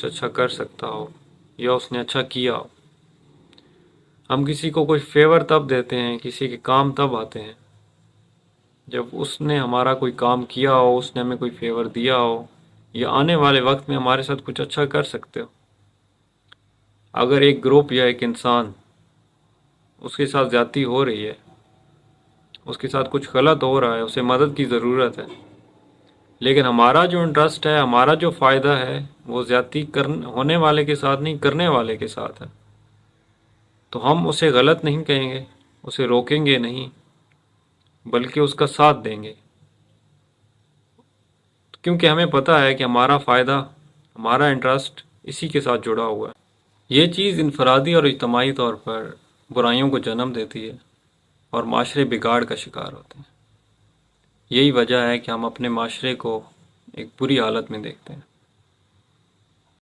کچھ اچھا کر سکتا ہو یا اس نے اچھا کیا ہو۔ ہم کسی کو کوئی فیور تب دیتے ہیں، کسی کے کام تب آتے ہیں جب اس نے ہمارا کوئی کام کیا ہو، اس نے ہمیں کوئی فیور دیا ہو، یا آنے والے وقت میں ہمارے ساتھ کچھ اچھا کر سکتے ہو۔ اگر ایک گروپ یا ایک انسان اس کے ساتھ زیادتی ہو رہی ہے، اس کے ساتھ کچھ غلط ہو رہا ہے، اسے مدد کی ضرورت ہے، لیکن ہمارا جو انٹرسٹ ہے، ہمارا جو فائدہ ہے، وہ زیادتی ہونے والے کے ساتھ نہیں، کرنے والے کے ساتھ ہے، تو ہم اسے غلط نہیں کہیں گے، اسے روکیں گے نہیں، بلکہ اس کا ساتھ دیں گے، کیونکہ ہمیں پتہ ہے کہ ہمارا فائدہ، ہمارا انٹرسٹ اسی کے ساتھ جڑا ہوا ہے۔ یہ چیز انفرادی اور اجتماعی طور پر برائیوں کو جنم دیتی ہے اور معاشرے بگاڑ کا شکار ہوتے ہیں۔ یہی وجہ ہے کہ ہم اپنے معاشرے کو ایک بری حالت میں دیکھتے ہیں۔